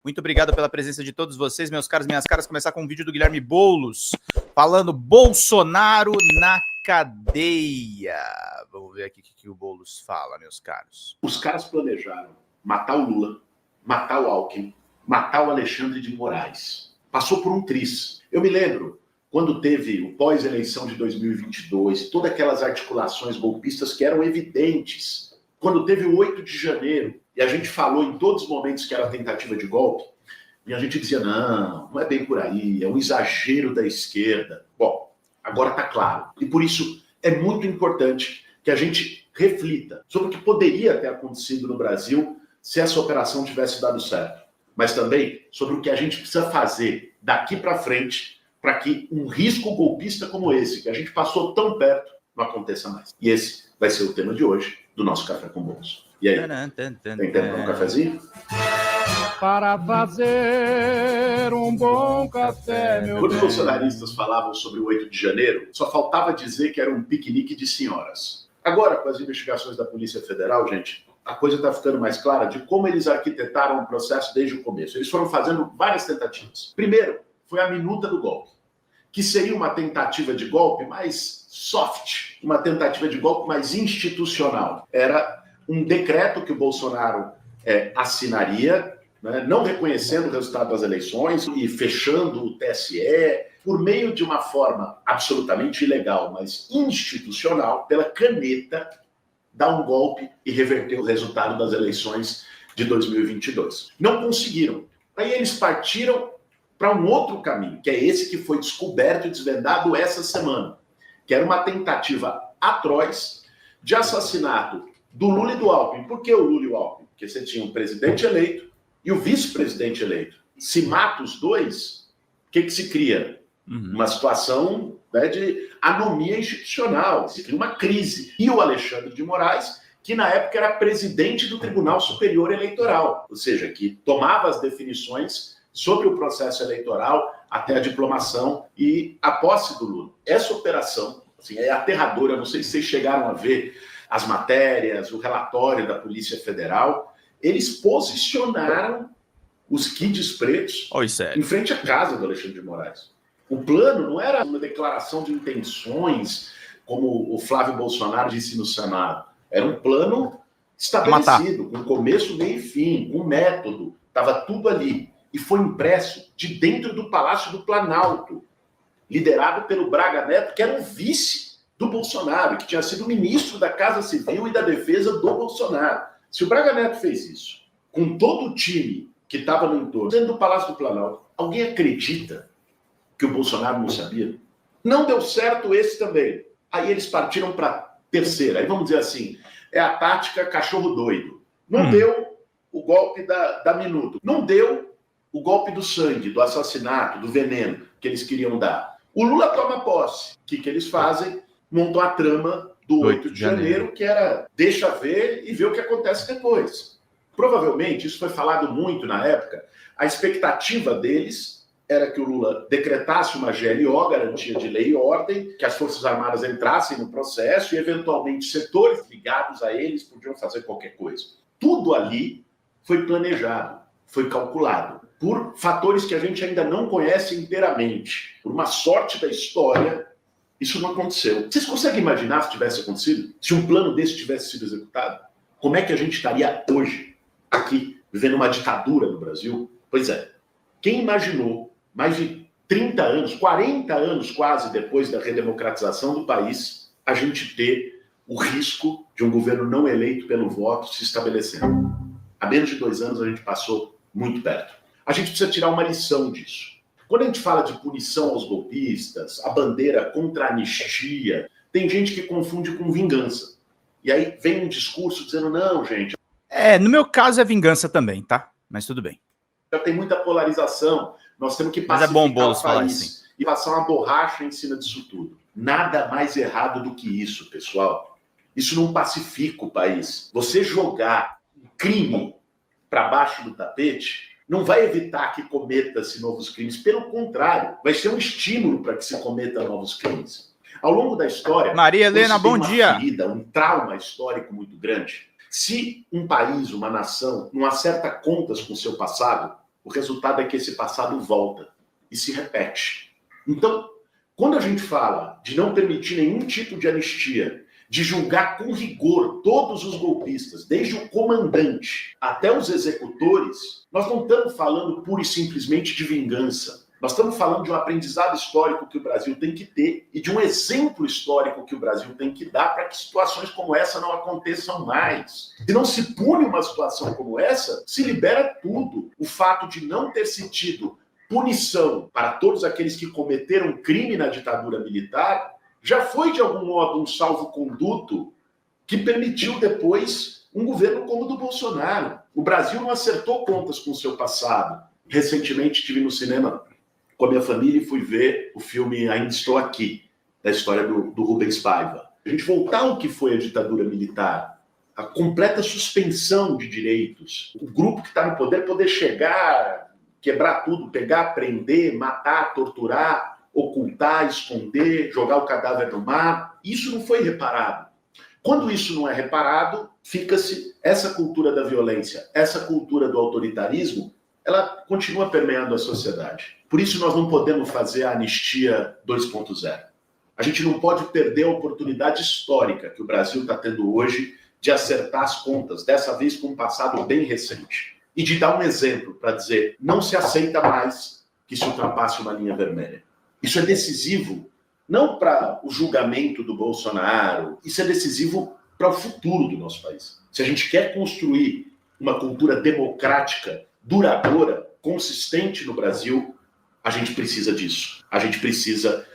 Muito obrigado pela presença de todos vocês, meus caros, minhas caras. Começar com um vídeo do Guilherme Boulos, falando Bolsonaro na cadeia. Vamos ver aqui o que o Boulos fala, meus caros. Os caras planejaram matar o Lula, matar o Alckmin, matar o Alexandre de Moraes. Passou por um triz. Eu me lembro quando teve o pós-eleição de 2022, todas aquelas articulações golpistas que eram evidentes. Quando teve o 8 de janeiro, e a gente falou em todos os momentos que era tentativa de golpe, e a gente dizia, não é bem por aí, é um exagero da esquerda. Bom, agora está claro. E por isso é muito importante que a gente reflita sobre o que poderia ter acontecido no Brasil se essa operação tivesse dado certo. Mas também sobre o que a gente precisa fazer daqui para frente para que um risco golpista como esse, que a gente passou tão perto, não aconteça mais. E esse vai ser o tema de hoje do nosso Café com Boulos. E aí, tem tempo para um cafezinho? Para fazer um bom café, meu Quando os bolsonaristas falavam sobre o 8 de janeiro, só faltava dizer que era um piquenique de senhoras. Agora, com as investigações da Polícia Federal, gente, a coisa está ficando mais clara de como eles arquitetaram o processo desde o começo. Eles foram fazendo várias tentativas. Primeiro, foi a minuta do golpe, que seria uma tentativa de golpe mais soft, uma tentativa de golpe mais institucional. Era um decreto que o Bolsonaro assinaria, né, não reconhecendo o resultado das eleições e fechando o TSE, por meio de uma forma absolutamente ilegal, mas institucional, pela caneta, dar um golpe e reverter o resultado das eleições de 2022. Não conseguiram. Aí eles partiram para um outro caminho, que é esse que foi descoberto e desvendado essa semana, que era uma tentativa atroz de assassinato do Lula e do Alckmin. Por que o Lula e o Alckmin? Porque você tinha um presidente eleito e o vice-presidente eleito. Se mata os dois, o que se cria? Uma situação, né, de anomia institucional, se cria uma crise. E o Alexandre de Moraes, que na época era presidente do Tribunal Superior Eleitoral, ou seja, que tomava as definições sobre o processo eleitoral até a diplomação e a posse do Lula. Essa operação assim, é aterradora, não sei se vocês chegaram a ver as matérias, o relatório da Polícia Federal. Eles posicionaram os kids pretos em frente à casa do Alexandre de Moraes. O plano não era uma declaração de intenções, como o Flávio Bolsonaro disse no Senado. Era um plano estabelecido, com começo, meio e fim, com método. Estava tudo ali. E foi impresso de dentro do Palácio do Planalto, liderado pelo Braga Neto, que era o vice do Bolsonaro, que tinha sido ministro da Casa Civil e da Defesa do Bolsonaro. Se o Braga Neto fez isso, com todo o time que estava no entorno, dentro do Palácio do Planalto, alguém acredita que o Bolsonaro não sabia? Não deu certo esse também. Aí eles partiram para a terceira. Aí vamos dizer assim, é a tática cachorro doido. Não deu o golpe da minuta. Não deu o golpe do sangue, do assassinato, do veneno que eles queriam dar. O Lula toma posse. O que eles fazem? Montam a trama do 8 de janeiro, que era deixa ver e ver o que acontece depois. Provavelmente, isso foi falado muito na época, a expectativa deles era que o Lula decretasse uma GLO, garantia de lei e ordem, que as Forças Armadas entrassem no processo e, eventualmente, setores ligados a eles podiam fazer qualquer coisa. Tudo ali foi planejado, foi calculado, por fatores que a gente ainda não conhece inteiramente. Por uma sorte da história, isso não aconteceu. Vocês conseguem imaginar se tivesse acontecido? Se um plano desse tivesse sido executado? Como é que a gente estaria hoje, aqui, vivendo uma ditadura no Brasil? Pois é. Quem imaginou, mais de 30 anos, 40 anos quase depois da redemocratização do país, a gente ter o risco de um governo não eleito pelo voto se estabelecendo? Há menos de 2 anos a gente passou muito perto. A gente precisa tirar uma lição disso. Quando a gente fala de punição aos golpistas, a bandeira contra a anistia, tem gente que confunde com vingança. E aí vem um discurso dizendo, não, gente... no meu caso é vingança também, tá? Mas tudo bem. Já tem muita polarização. Nós temos que pacificar o país e passar uma borracha em cima disso tudo. Nada mais errado do que isso, pessoal. Isso não pacifica o país. Você jogar crime para baixo do tapete não vai evitar que cometa-se novos crimes. Pelo contrário, vai ser um estímulo para que se cometa novos crimes. Ao longo da história... Maria Helena, bom dia. Ferida, um trauma histórico muito grande. Se um país, uma nação, não acerta contas com o seu passado, o resultado é que esse passado volta e se repete. Então, quando a gente fala de não permitir nenhum tipo de anistia, de julgar com rigor todos os golpistas, desde o comandante até os executores, nós não estamos falando pura e simplesmente de vingança. Nós estamos falando de um aprendizado histórico que o Brasil tem que ter e de um exemplo histórico que o Brasil tem que dar para que situações como essa não aconteçam mais. Se não se pune uma situação como essa, se libera tudo. O fato de não ter se tido punição para todos aqueles que cometeram crime na ditadura militar já foi, de algum modo, um salvo-conduto que permitiu depois um governo como o do Bolsonaro. O Brasil não acertou contas com o seu passado. Recentemente estive no cinema com a minha família e fui ver o filme Ainda Estou Aqui, da história do Rubens Paiva. A gente voltar ao que foi a ditadura militar, a completa suspensão de direitos, o grupo que está no poder chegar, quebrar tudo, pegar, prender, matar, torturar, ocultar, esconder, jogar o cadáver no mar, isso não foi reparado. Quando isso não é reparado, fica-se essa cultura da violência, essa cultura do autoritarismo, ela continua permeando a sociedade. Por isso nós não podemos fazer a anistia 2.0. A gente não pode perder a oportunidade histórica que o Brasil está tendo hoje de acertar as contas, dessa vez com um passado bem recente. E de dar um exemplo para dizer, não se aceita mais que se ultrapasse uma linha vermelha. Isso é decisivo, não para o julgamento do Bolsonaro, isso é decisivo para o futuro do nosso país. Se a gente quer construir uma cultura democrática, duradoura, consistente no Brasil, a gente precisa disso. A gente precisa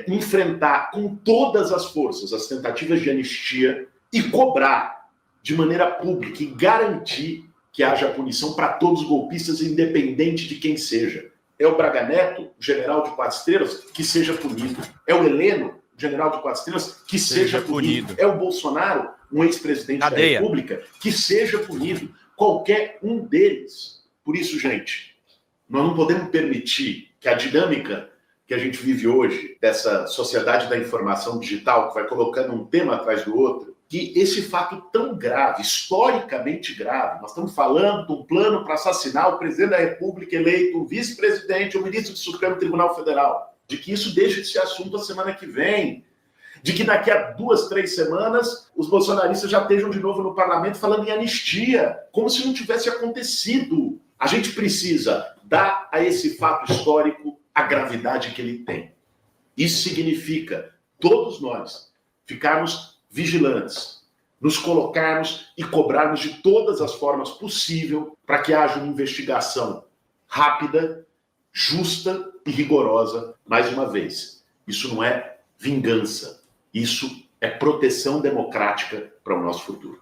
enfrentar com todas as forças as tentativas de anistia e cobrar de maneira pública e garantir que haja punição para todos os golpistas, independente de quem seja. É o Braga Neto, o general de 4 estrelas, que seja punido. É o Heleno, general de 4 estrelas, que seja punido. É o Bolsonaro, um ex-presidente da República, que seja punido. Qualquer um deles. Por isso, gente, nós não podemos permitir que a dinâmica que a gente vive hoje, dessa sociedade da informação digital, que vai colocando um tema atrás do outro, que esse fato tão grave, historicamente grave, nós estamos falando de um plano para assassinar o presidente da República eleito, o vice-presidente, o ministro do Supremo Tribunal Federal, de que isso deixe de ser assunto a semana que vem, de que daqui a 2, 3 semanas os bolsonaristas já estejam de novo no parlamento falando em anistia, como se não tivesse acontecido. A gente precisa dar a esse fato histórico a gravidade que ele tem. Isso significa todos nós ficarmos vigilantes, nos colocarmos e cobrarmos de todas as formas possíveis para que haja uma investigação rápida, justa e rigorosa, mais uma vez. Isso não é vingança, isso é proteção democrática para o nosso futuro.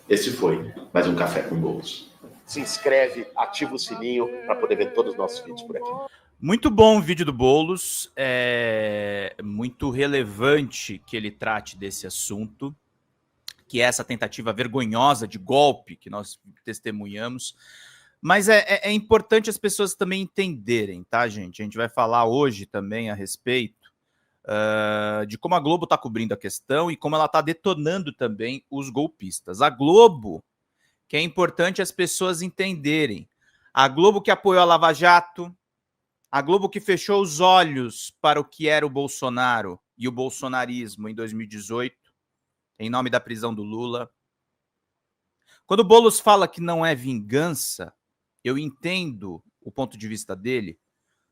Esse foi mais um Café com Bolos. Se inscreve, ativa o sininho para poder ver todos os nossos vídeos por aqui. Muito bom o vídeo do Boulos, é muito relevante que ele trate desse assunto, que é essa tentativa vergonhosa de golpe que nós testemunhamos, mas é importante as pessoas também entenderem, tá, gente? A gente vai falar hoje também a respeito de como a Globo está cobrindo a questão e como ela está detonando também os golpistas. A Globo, que é importante as pessoas entenderem, a Globo que apoiou a Lava Jato, a Globo que fechou os olhos para o que era o Bolsonaro e o bolsonarismo em 2018, em nome da prisão do Lula. Quando o Boulos fala que não é vingança, eu entendo o ponto de vista dele,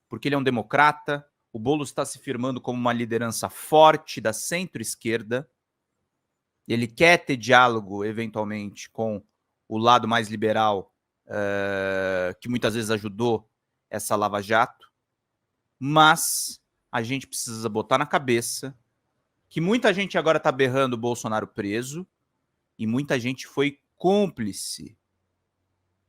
porque ele é um democrata, o Boulos está se firmando como uma liderança forte da centro-esquerda, ele quer ter diálogo, eventualmente, com o lado mais liberal, que muitas vezes ajudou essa Lava Jato, mas a gente precisa botar na cabeça que muita gente agora está berrando o Bolsonaro preso e muita gente foi cúmplice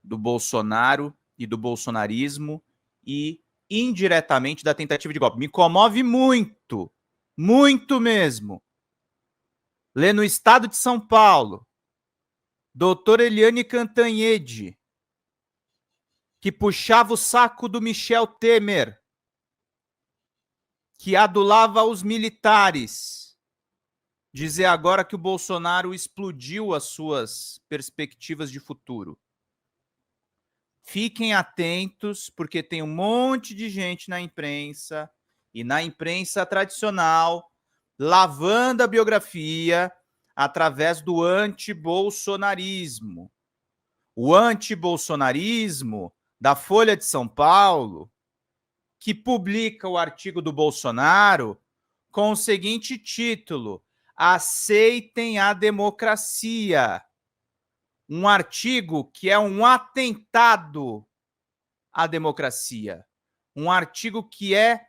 do Bolsonaro e do bolsonarismo e indiretamente da tentativa de golpe. Me comove muito, muito mesmo. Lê no Estado de São Paulo, doutora Eliane Cantanhede, que puxava o saco do Michel Temer, que adulava os militares, dizer agora que o Bolsonaro explodiu as suas perspectivas de futuro. Fiquem atentos, porque tem um monte de gente na imprensa, e na imprensa tradicional, lavando a biografia através do antibolsonarismo. O antibolsonarismo da Folha de São Paulo, que publica o artigo do Bolsonaro com o seguinte título: Aceitem a democracia. Um artigo que é um atentado à democracia. Um artigo que é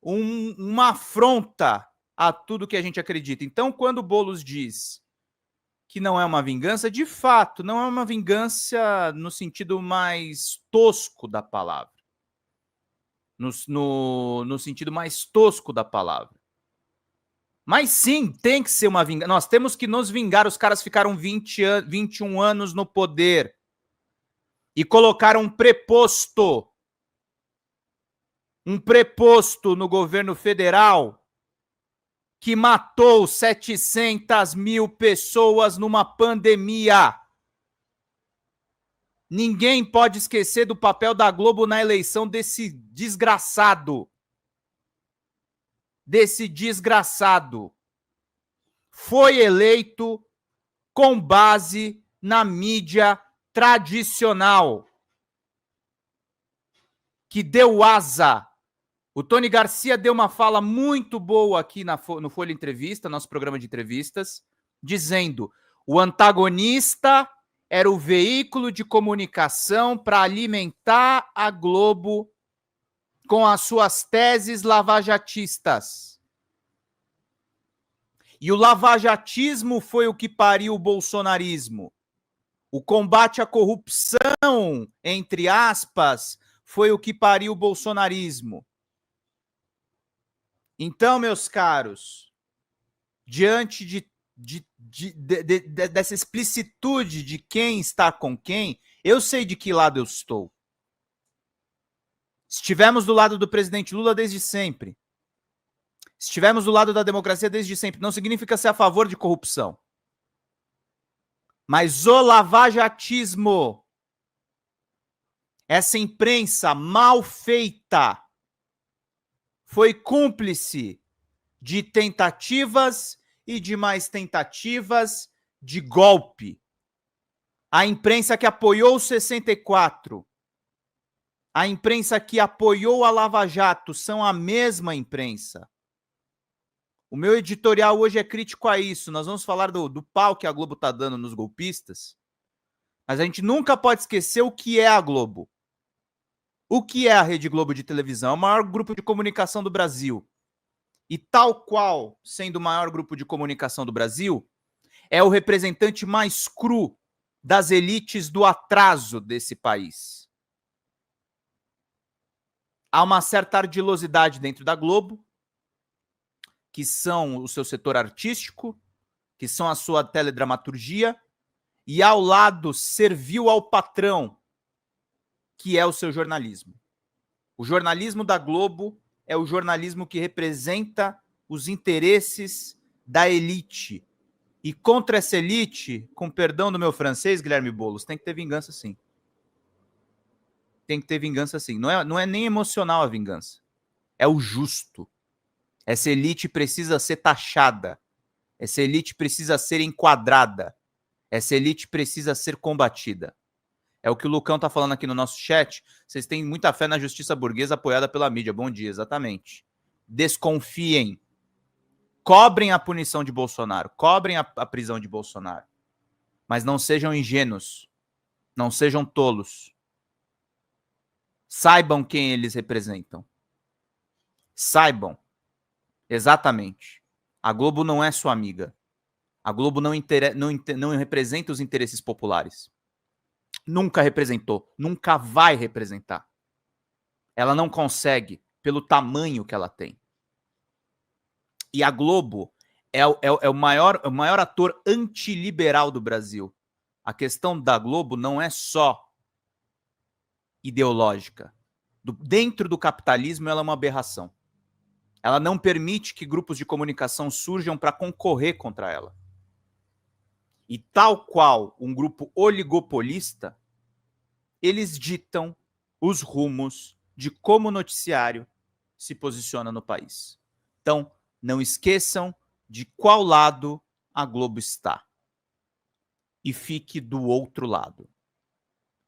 uma afronta a tudo que a gente acredita. Então, quando o Boulos diz que não é uma vingança, de fato, não é uma vingança no sentido mais tosco da palavra. No sentido mais tosco da palavra. Mas sim, tem que ser uma vingança. Nós temos que nos vingar. Os caras ficaram 21 anos no poder e colocaram um preposto no governo federal que matou 700 mil pessoas numa pandemia. Ninguém pode esquecer do papel da Globo na eleição desse desgraçado. Foi eleito com base na mídia tradicional, que deu asa. O Tony Garcia deu uma fala muito boa aqui no Folha Entrevista, nosso programa de entrevistas, dizendo: o antagonista era o veículo de comunicação para alimentar a Globo com as suas teses lavajatistas. E o lavajatismo foi o que pariu o bolsonarismo. O combate à corrupção, entre aspas, foi o que pariu o bolsonarismo. Então, meus caros, diante dessa explicitude de quem está com quem, eu sei de que lado eu estou. Estivemos do lado do presidente Lula desde sempre. Estivemos do lado da democracia desde sempre. Não significa ser a favor de corrupção. Mas o lavajatismo, essa imprensa mal feita, foi cúmplice de tentativas e de mais tentativas de golpe. A imprensa que apoiou o 64, a imprensa que apoiou a Lava Jato são a mesma imprensa. O meu editorial hoje é crítico a isso. Nós vamos falar do pau que a Globo está dando nos golpistas, mas a gente nunca pode esquecer o que é a Globo. O que é a Rede Globo de televisão? É o maior grupo de comunicação do Brasil. E tal qual, sendo o maior grupo de comunicação do Brasil, é o representante mais cru das elites do atraso desse país. Há uma certa ardilosidade dentro da Globo, que são o seu setor artístico, que são a sua teledramaturgia, e ao lado serviu ao patrão, que é o seu jornalismo. O jornalismo da Globo é o jornalismo que representa os interesses da elite. E contra essa elite, com perdão do meu francês, Guilherme Boulos, tem que ter vingança sim. Tem que ter vingança sim. Não é nem emocional a vingança. É o justo. Essa elite precisa ser taxada. Essa elite precisa ser enquadrada. Essa elite precisa ser combatida. É o que o Lucão está falando aqui no nosso chat. Vocês têm muita fé na justiça burguesa apoiada pela mídia. Bom dia, exatamente. Desconfiem. Cobrem a punição de Bolsonaro. Cobrem a prisão de Bolsonaro. Mas não sejam ingênuos. Não sejam tolos. Saibam quem eles representam. Saibam. Exatamente. A Globo não é sua amiga. A Globo não representa os interesses populares. Nunca representou. Nunca vai representar. Ela não consegue pelo tamanho que ela tem. E a Globo é o maior ator antiliberal do Brasil. A questão da Globo não é só ideológica. Dentro do capitalismo, ela é uma aberração. Ela não permite que grupos de comunicação surjam para concorrer contra ela. E tal qual um grupo oligopolista, eles ditam os rumos de como o noticiário se posiciona no país. Então, não esqueçam de qual lado a Globo está. E fique do outro lado.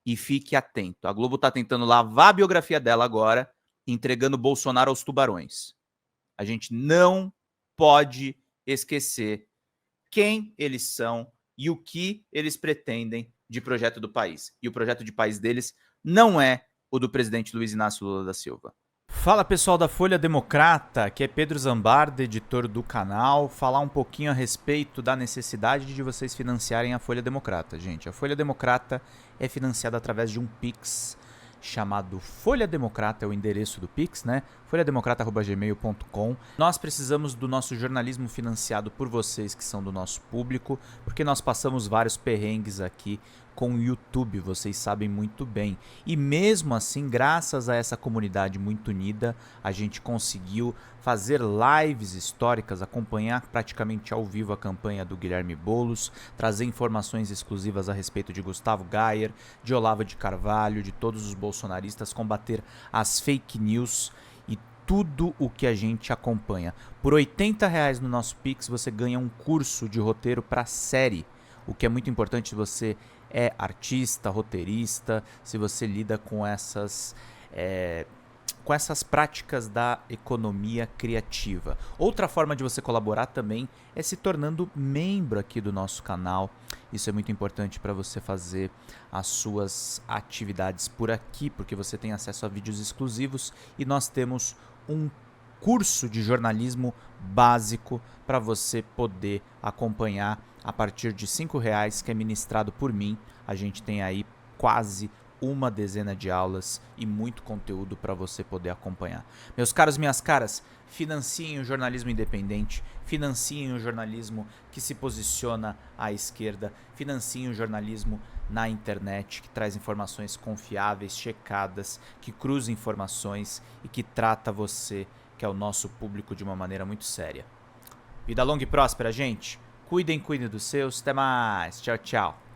E fique atento. A Globo está tentando lavar a biografia dela agora, entregando Bolsonaro aos tubarões. A gente não pode esquecer quem eles são e o que eles pretendem de projeto do país. E o projeto de país deles não é o do presidente Luiz Inácio Lula da Silva. Fala pessoal da Folha Democrata, aqui é Pedro Zambarda, editor do canal, falar um pouquinho a respeito da necessidade de vocês financiarem a Folha Democrata. Gente, a Folha Democrata é financiada através de um Pix chamado Folha Democrata, é o endereço do Pix, né? folhademocrata@gmail.com. Nós precisamos do nosso jornalismo financiado por vocês que são do nosso público, porque nós passamos vários perrengues aqui com o YouTube, vocês sabem muito bem. E mesmo assim, graças a essa comunidade muito unida, a gente conseguiu fazer lives históricas, acompanhar praticamente ao vivo a campanha do Guilherme Boulos, trazer informações exclusivas a respeito de Gustavo Gayer, de Olavo de Carvalho, de todos os bolsonaristas, combater as fake news e tudo o que a gente acompanha. Por R$80 no nosso Pix você ganha um curso de roteiro para série, o que é muito importante se você é artista, roteirista, se você lida com essas práticas da economia criativa. Outra forma de você colaborar também é se tornando membro aqui do nosso canal. Isso é muito importante para você fazer as suas atividades por aqui, porque você tem acesso a vídeos exclusivos e nós temos um curso de jornalismo básico para você poder acompanhar a partir de R$5, que é ministrado por mim. A gente tem aí quase uma dezena de aulas e muito conteúdo para você poder acompanhar. Meus caros, minhas caras, financiem o jornalismo independente, financiem o jornalismo que se posiciona à esquerda, financiem o jornalismo na internet, que traz informações confiáveis, checadas, que cruza informações e que trata você, que é o nosso público, de uma maneira muito séria. Vida longa e próspera, gente. Cuidem dos seus. Até mais. Tchau, tchau.